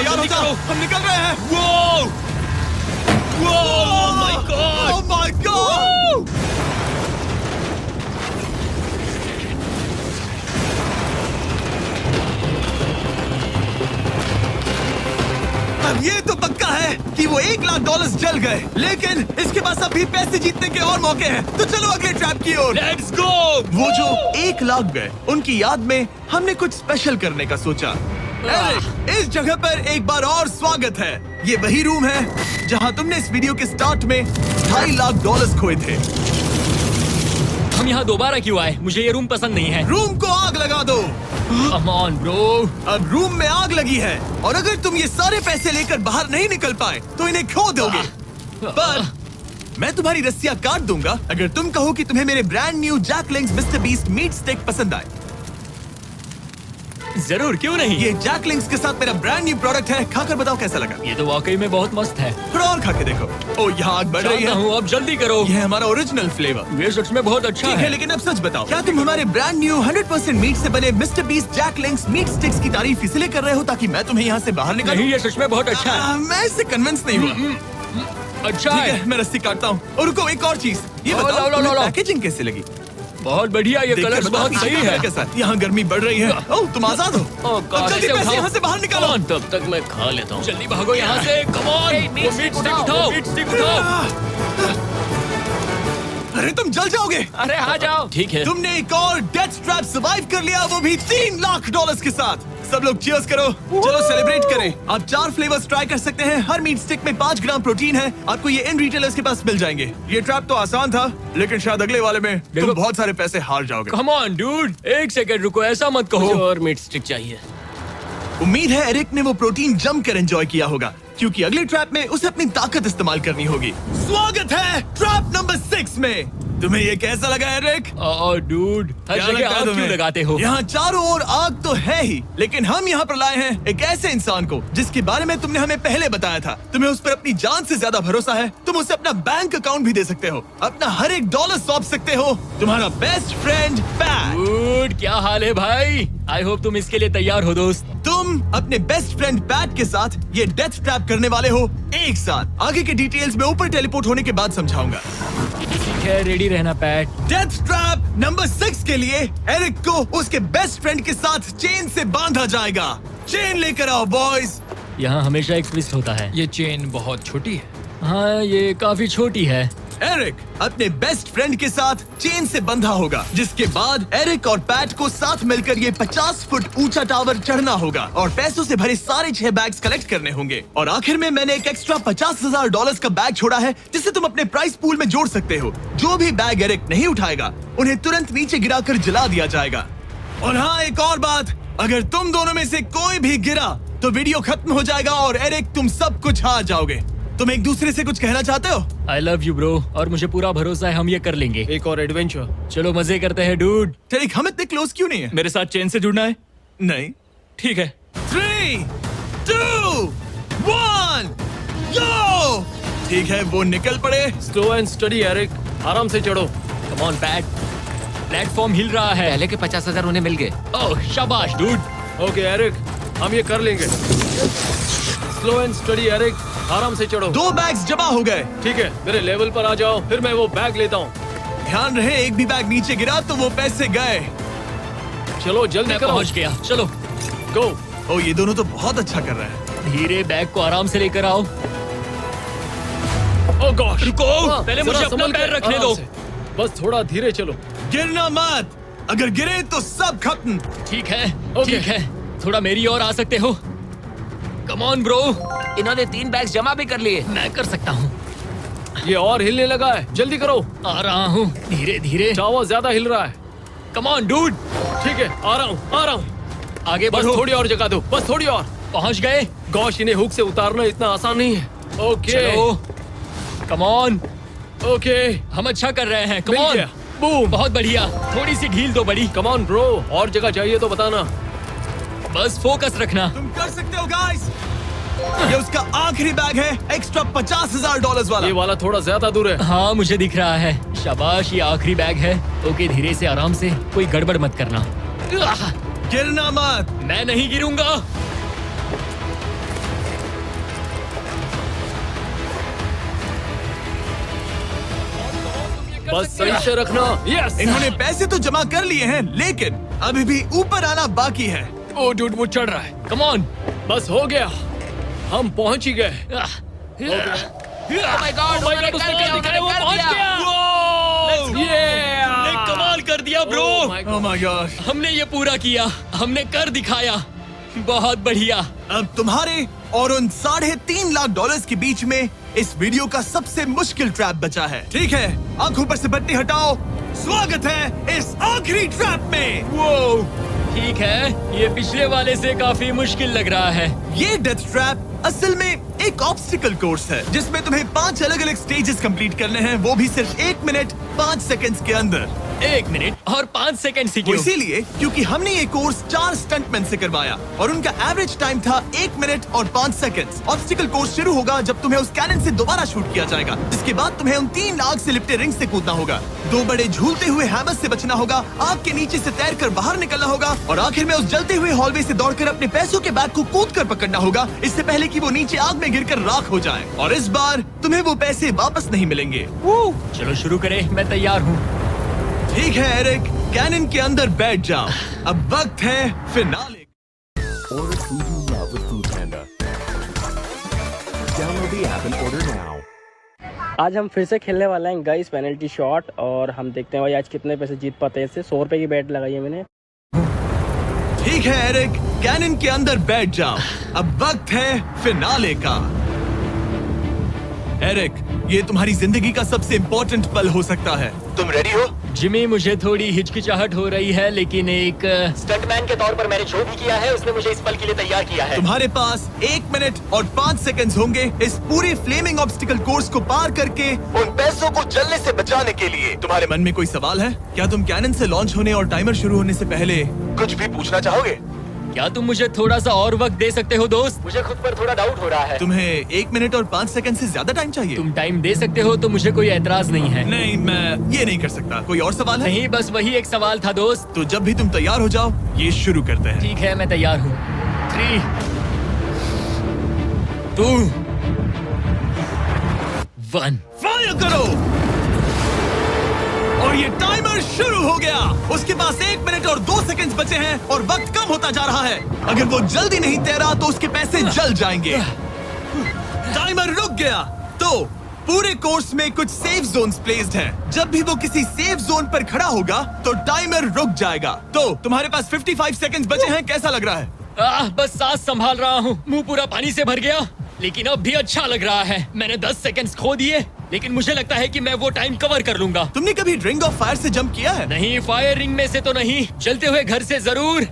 तैयार हो जाओ, हम निकल रहे हैं। Oh my God! Oh my God! अब ये तो पक्का है कि वो $1,00,000 जल गए, लेकिन इसके पास अभी पैसे जीतने के और मौके हैं। तो चलो अगले ट्रैप की ओर। Let's go! वो जो 1,00,000 गए, उनकी याद में हमने कुछ स्पेशल करने का सोचा। एरिक, इस जगह पर एक बार और स्वागत है। ये वही रूम है जहां तुमने इस वीडियो के स्टार्ट में $2,50,000 खोए थे। हम यहाँ दोबारा क्यों आए? मुझे ये रूम पसंद नहीं है। रूम को आग लगा दो। Come on bro. अब रूम में आग लगी है और अगर तुम ये सारे पैसे लेकर बाहर नहीं निकल पाए तो इन्हें खो दोगे। पर मैं तुम्हारी रस्सियां काट दूंगा अगर तुम कहो कि तुम्हें मेरे brand new Jack Links Mr Beast meat stick पसंद आए। जरूर, क्यों नहीं? ये जैक लिंक्स के साथ मेरा ब्रांड न्यू प्रोडक्ट है, खाकर बताओ कैसा लगा। ये तो वाकई में बहुत मस्त है। थोड़ा और खा के देखो। ओ, यहाँ आग बढ़ रही जानता है। हूँ, अब जल्दी करो। ये है हमारा ओरिजिनल फ्लेवर। ये सच में बहुत अच्छा ठीक है, है। लेकिन अब सच बताओ, क्या तुम हमारे ब्रांड न्यू 100% मीट से बने Mr Beast Jack Links meat sticks की तारीफ इसलिए कर रहे हो ताकि मैं तुम्हें यहाँ से बाहर निकालूं? नहीं, ये सच में बहुत अच्छा है। मैं इससे कन्विंस नहीं हुआ। अच्छा ठीक है। है, मैं रस्सी काटता हूँ। और रुको, एक और चीज, ये लो, बताओ लो, लो, तुम्हें लो। पैकेजिंग कैसे लगी? बहुत बढ़िया, ये देखकर कलर्स बताओ बहुत पीछे सही कैमरा है। कैसा है? यहाँ गर्मी बढ़ रही है। ओह, तुम आजाद हो। अब जल्दी पैसे यहाँ से बाहर निकालो। तब तक मैं खा लेता हूँ। जल्दी भागो यहाँ से। कम ऑन, वो मीट स्टिक उठाओ, मीट स्टिक उठाओ। अरे तुम जल जाओगे। अरे आ जाओ। ठीक है। तुमने एक और डेथ ट्रैप सर्वाइव कर लिया, वो भी $3,00,000 के साथ। सब लोग चीयर्स करो। चलो सेलिब्रेट करें। आप 4 फ्लेवर्स ट्राई कर सकते हैं। हर मीट स्टिक में 5 ग्राम प्रोटीन है। आपको ये इन रिटेलर्स के पास मिल जाएंगे। ये ट्रैप तो आसान था, लेकिन शायद अगले वाले में तुम देखो। बहुत सारे पैसे हार जाओगे। कम ऑन डूड, एक सेकंड रुको, ऐसा मत मुझे कहो। और मीट स्टिक चाहिए। उम्मीद है एरिक ने वो प्रोटीन जमकर एंजॉय किया होगा, क्योंकि अगले ट्रैप में उसे अपनी ताकत इस्तेमाल करनी होगी। स्वागत है ट्रैप नंबर 6 में। तुम्हें ये कैसा लगा एरिक? डूड, हर क्या जगह लगता है आग क्यों तुम्हें? लगाते हो? यहाँ चारों ओर आग तो है ही, लेकिन हम यहाँ पर लाए हैं एक ऐसे इंसान को जिसके बारे में तुमने हमें पहले बताया था। तुम्हें उस पर अपनी जान से ज्यादा भरोसा है। तुम उसे अपना बैंक अकाउंट भी दे सकते हो, अपना हर एक डॉलर सौंप सकते हो। तुम्हारा बेस्ट फ्रेंड पैट। डूड, क्या हाल है भाई? आई होप तुम इसके लिए तैयार हो दोस्त। तुम अपने बेस्ट फ्रेंड पैट के साथ ये डेथ ट्रैप करने वाले हो एक साथ। आगे के डिटेल्स में ऊपर टेलीपोर्ट होने के बाद समझाऊंगा। ठीक है, रेडी रहना पैट। डेथ ट्रैप नंबर 6 के लिए एरिक को उसके बेस्ट फ्रेंड के साथ चेन से बांधा जाएगा। चेन लेकर आओ बॉयज। यहाँ हमेशा एक ट्विस्ट होता है। ये चेन बहुत छोटी है। हाँ, ये काफी छोटी है। एरिक अपने बेस्ट फ्रेंड के साथ चेन से बंधा होगा, जिसके बाद एरिक और पैट को साथ मिलकर ये 50 फुट ऊंचा टावर चढ़ना होगा और पैसों से भरे सारे 6 बैग्स कलेक्ट करने होंगे। और आखिर में मैंने एक एक्स्ट्रा $50,000 का बैग छोड़ा है, जिसे तुम अपने प्राइस पूल में जोड़ सकते हो। जो भी बैग एरिक नहीं उठाएगा, उन्हें तुरंत नीचे गिराकर जला दिया जाएगा। और हाँ, एक और बात, अगर तुम दोनों में से कोई भी गिरा तो वीडियो खत्म हो जाएगा और एरिक तुम सब कुछ हार जाओगे। तुम एक दूसरे से कुछ कहना चाहते हो? आई लव यू ब्रो, और मुझे पूरा भरोसा है हम ये कर लेंगे। एक और एडवेंचर। चलो मजे करते हैं डूड। एरिक, हम इतने क्लोज क्यों नहीं है? मेरे साथ चेन से जुड़ना है? नहीं। ठीक है। 3, 2, 1, go! ठीक है, वो निकल पड़े। स्लो एंड स्टडी एरिक, आराम से चढ़ो। कम ऑन पैट, प्लेटफॉर्म हिल रहा है। पहले के 50,000 उन्हें मिल गए। ओह शाबाश डूड। ओके एरिक, हम ये कर लेंगे। स्लो एंड स्टडी एरिक, आराम से चढ़ो। 2 बैग्स जमा हो गए। ठीक है, मेरे लेवल पर आ जाओ, फिर मैं वो बैग लेता हूँ। ध्यान रहे, एक भी बैग नीचे गिरा तो वो पैसे गए। चलो जल्दी मैं करो। पहुंच गया, चलो। गो। ओ, ये दोनों तो बहुत अच्छा कर रहे हैं। धीरे बैग को आराम से लेकर आओ। ओह गॉड, रुको, पहले मुझे अपना पैर रखने दो। बस थोड़ा धीरे चलो। गिरना मत, अगर गिरे तो सब खत्म। ठीक है, ओके। ठीक है, थोड़ा मेरी ओर आ सकते हो? Come on bro. इन्होंने 3 बैग्स जमा भी कर लिए। मैं कर सकता हूँ। ये और हिलने लगा है, जल्दी करो। आ रहा हूँ, धीरे धीरे। टावर ज्यादा हिल रहा है। Come on dude. ठीक है, आ रहा हूँ, आ रहा हूँ। आगे बस बढ़ो। थोड़ी और जगह दो, बस थोड़ी और। पहुँच गए। गॉश, इन्हें हुक से उतारना इतना आसान नहीं है। ओके चलो, कम ऑन। ओके, हम अच्छा कर रहे हैं। कम मिल ऑन। गया। बूम। बहुत बढ़िया, थोड़ी सी ढील दो बड़ी। कम ऑन ब्रो, और जगह चाहिए तो बताना। बस फोकस रखना। तुम कर सकते हो गाइस। ये उसका आखिरी बैग है, एक्स्ट्रा $50,000 वाला। ये वाला थोड़ा ज्यादा दूर है। हाँ, मुझे दिख रहा है। शाबाश, ये आखिरी बैग है। ओके, धीरे से, आराम से, कोई गड़बड़ मत करना। गिरना मत। मैं नहीं गिरूंगा। बस सही से रखना। यस। इन्होंने पैसे तो जमा कर लिए हैं, लेकिन अभी भी ऊपर आना बाकी है। ओ डूड, वो चढ़ रहा है। कम ऑन, बस हो गया, हम पहुंच ही गए। Oh my God, उन्होंने उसने कर कर दिया, दिखाया, वो उन्होंने कर पहुंच दिया। गया। Yeah! हमने कमाल कर दिया bro. Oh my God. Oh my gosh! हमने ये पूरा किया, हमने कर दिखाया। बहुत बढ़िया। अब तुम्हारे और उन $3.5 लाख के बीच में इस वीडियो का सबसे मुश्किल ट्रैप बचा है। ठीक है, आंखों पर से पट्टी हटाओ। स्वागत है इस आखिरी ट्रैप में। वो ठीक है, ये पिछले वाले से काफी मुश्किल लग रहा है। ये डेथ ट्रैप असल में एक ऑब्स्टिकल कोर्स है, जिसमें तुम्हें 5 अलग-अलग स्टेजेस कंप्लीट करने हैं, वो भी सिर्फ 1 मिनट 5 सेकंड्स के अंदर। 1 मिनट और 5 सेकंड वो सीखे। इसीलिए क्योंकि हमने ये कोर्स 4 स्टंटमैन से करवाया और उनका एवरेज टाइम था 1 मिनट और 5 सेकंड्स। ऑब्स्टिकल कोर्स शुरू होगा जब तुम्हें उस कैनन से दोबारा शूट किया जाएगा, जिसके बाद तुम्हें उन 3 आग से लिपटे रिंग से कूदना होगा, 2 बड़े झूलते हुए हैमर से बचना होगा, आग के नीचे से तैरकर बाहर निकलना होगा और आखिर में उस जलते हुए हॉलवे से दौड़कर अपने पैसों के बैग को कूदकर पकड़ना होगा, इससे पहले कि वो नीचे आग में गिरकर राख हो जाए। और इस बार तुम्हें वो पैसे वापस नहीं मिलेंगे। चलो शुरू करें, मैं तैयार हूँ। ठीक है एरिक, कैनन के अंदर बैठ जाओ। अब वक्त है finale. Order food you love with Food Panda. Download the app and order now. आज हम फिर से खेलने वाले हैं गाइस पेनल्टी शॉट, और हम देखते हैं भाई आज कितने पैसे जीत पाते हैं इससे। 100 रुपए की बैट लगाई है मैंने। ठीक है एरिक, कैनन के अंदर बैठ जाओ। अब वक्त है फिनाले का। एरिक, ये तुम्हारी जिंदगी का सबसे इम्पोर्टेंट पल हो सकता है। तुम रेडी हो? जिमी, मुझे थोड़ी हिचकिचाहट हो रही है, लेकिन एक स्टंटमैन के तौर पर मैंने जो भी किया है उसने मुझे इस पल के लिए तैयार किया है। तुम्हारे पास 1 मिनट और 5 सेकंड्स होंगे इस पूरी फ्लेमिंग ऑब्स्टिकल कोर्स को पार करके उन पैसों को जलने से बचाने के लिए। तुम्हारे मन में कोई सवाल है? क्या तुम कैनन से लॉन्च होने और टाइमर शुरू होने से पहले कुछ भी पूछना चाहोगे? क्या तुम मुझे थोड़ा सा और वक्त दे सकते हो दोस्त? मुझे खुद पर थोड़ा डाउट हो रहा है। तुम्हें 1 मिनट और 5 सेकंड से ज्यादा टाइम चाहिए? तुम टाइम दे सकते हो तो मुझे कोई एतराज नहीं है। नहीं, मैं ये नहीं कर सकता। कोई और सवाल है? नहीं, बस वही एक सवाल था दोस्त। तो जब भी तुम तैयार हो जाओ, ये शुरू करते हैं। ठीक है, मैं तैयार हूँ। 3, 2, 1। फायर करो! और ये टाइमर शुरू हो गया। उसके पास 1 मिनट और 2 सेकंड्स बचे हैं और वक्त कम होता जा रहा है। अगर वो जल्दी नहीं तैरा तो उसके पैसे जल जाएंगे। टाइमर रुक गया। तो पूरे कोर्स में कुछ सेफ जोन्स प्लेस्ड हैं। जब भी वो किसी सेफ जोन पर खड़ा होगा तो टाइमर रुक जाएगा। तो तुम्हारे पास 55 सेकंड्स बचे हैं। कैसा लग रहा है? बस सांस संभाल रहा हूँ। मुंह पूरा पानी से भर गया, लेकिन अब भी अच्छा लग रहा है। मैंने 10 सेकंड्स खो दिए, लेकिन मुझे लगता है कि मैं वो टाइम कवर कर लूंगा। तुमने कभी रिंग ऑफ फायर से जंप किया है? नहीं, फायर रिंग में से तो नहीं, जलते हुए घर से जरूर।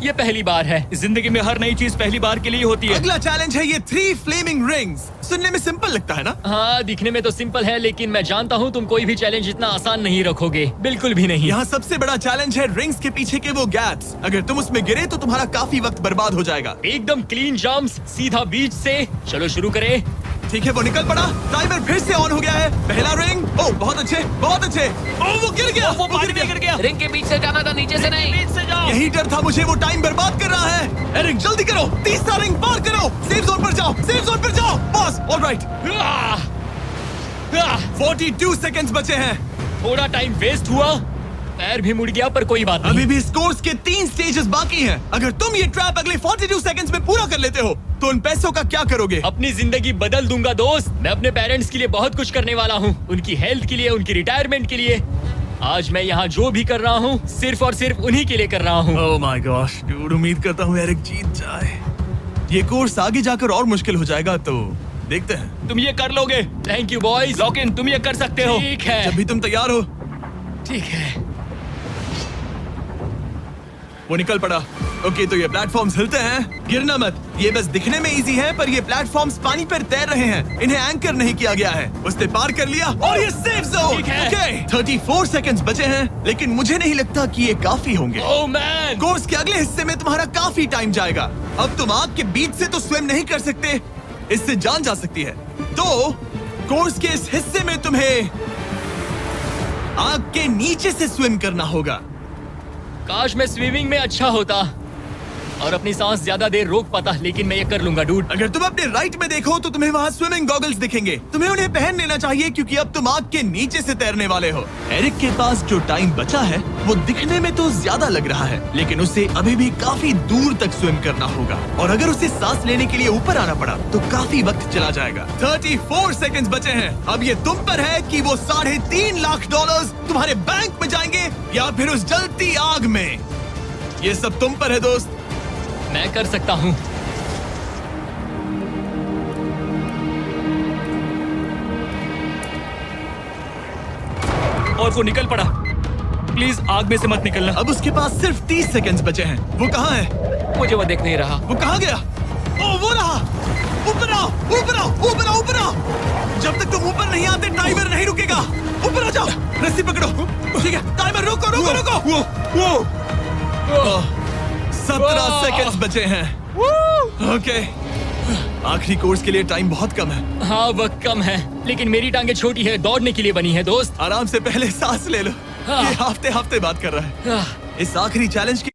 ये पहली बार है। जिंदगी में हर नई चीज पहली बार के लिए होती है। अगला चैलेंज है ये 3 फ्लेमिंग रिंग्स। सुनने में सिंपल लगता है ना? हाँ, दिखने में तो सिंपल है, लेकिन मैं जानता हूँ तुम कोई भी चैलेंज इतना आसान नहीं रखोगे। बिल्कुल भी नहीं। यहाँ सबसे बड़ा चैलेंज है रिंग्स के पीछे के वो गैप्स। अगर तुम उसमें गिरे तो तुम्हारा काफी वक्त बर्बाद हो जाएगा। एकदम क्लीन जंप्स, सीधा बीच से। चलो शुरू करें। ठीक है, वो निकल पड़ा। टाइमर फिर से ऑन हो गया है। पहला रिंग। ओह, बहुत अच्छे, बहुत अच्छे। ओह, वो गिर गया। वो पानी में गिर गया। रिंग के बीच से जाना था, नीचे से नहीं। बीच से जाओ। यही डर था मुझे, वो टाइम बर्बाद कर रहा है। एरिक, जल्दी करो, तीसरा रिंग पार करो। सेफ जोन पर जाओ, सेफ जोन पर जाओ। Boss, alright. 42 सेकंड्स बचे हैं। थोड़ा टाइम वेस्ट हुआ, पैर भी मुड़ गया, पर कोई बात नहीं। अभी भी इस कोर्स के 3 स्टेजेस बाकी हैं। अगर तुम ये ट्रैप अगले 42 सेकंड्स में पूरा कर लेते हो तो उन पैसों का क्या करोगे? अपनी जिंदगी बदल दूंगा दोस्त। मैं अपने पेरेंट्स के लिए बहुत कुछ करने वाला हूँ, उनकी हेल्थ के लिए, उनकी रिटायरमेंट के लिए। आज मैं यहाँ जो भी कर रहा हूँ सिर्फ और सिर्फ उन्हीं के लिए कर रहा हूँ। ओह माय गॉश, डूड, उम्मीद करता हूँ एरिक जीत जाए। ये कोर्स आगे जाकर और मुश्किल हो जाएगा, तो देखते हैं। तुम ये कर लोगे। Thank you boys. लॉकिन, तुम ये कर सकते हो। ठीक है, जब भी तुम तैयार हो। ठीक है। वो निकल पड़ा। ओके, तो ये प्लेटफॉर्म्स हिलते हैं। गिरना मत। ये बस दिखने में इजी है, पर ये प्लेटफॉर्म्स पानी पर तैर रहे हैं। इन्हें एंकर नहीं किया गया है। उसने पार कर लिया और ये सेफ जोन। ठीक है। ओके, 34 सेकंड्स बचे हैं, लेकिन मुझे नहीं लगता कि ये काफी होंगे। ओह मैन, कोर्स के अगले हिस्से में तुम्हारा काफी टाइम जाएगा। अब तुम आग के बीच से तो स्विम नहीं कर सकते, इससे जान जा सकती है। तो कोर्स के इस हिस्से में तुम्हें आग के नीचे से स्विम करना होगा। काश मैं स्विमिंग में अच्छा होता। और अपनी सांस ज्यादा देर रोक पाता, लेकिन मैं ये कर लूंगा डूड। अगर तुम अपने राइट में देखो तो तुम्हें वहाँ स्विमिंग गॉगल्स दिखेंगे। तुम्हें उन्हें पहन लेना चाहिए क्योंकि अब तुम आग के नीचे से तैरने वाले हो। एरिक के पास जो टाइम बचा है वो दिखने में तो ज्यादा लग रहा है, लेकिन उसे अभी भी काफी दूर तक स्विम करना होगा और अगर उसे सांस लेने के लिए ऊपर आना पड़ा तो काफी वक्त चला जाएगा। 34 सेकंड्स बचे हैं। अब ये तुम पर है कि वो $3.5 लाख तुम्हारे बैंक में जाएंगे या फिर उस जलती आग में। ये सब तुम पर है दोस्त। मैं कर सकता हूँ। और वो निकल पड़ा। प्लीज आग में से मत निकलना। अब उसके पास सिर्फ 30 सेकंड्स बचे हैं। वो कहाँ है? मुझे वो देख नहीं रहा। वो कहाँ गया? ओ वो रहा। ऊपर आओ, ऊपर आओ, ऊपर आओ, ऊपर आओ। जब तक तुम ऊपर नहीं आते टाइमर नहीं रुकेगा। ऊपर आ जाओ, रस्सी पकड़ो। ठीक है, टाइमर रुको रुको रुको। 17 सेकंड्स बचे हैं। ओके, आखिरी कोर्स के लिए टाइम बहुत कम है। हाँ वक्त कम है, लेकिन मेरी टांगे छोटी है, दौड़ने के लिए बनी है दोस्त। आराम से पहले सांस ले लो। ये हफ्ते हफ्ते बात कर रहा है। इस आखिरी चैलेंज की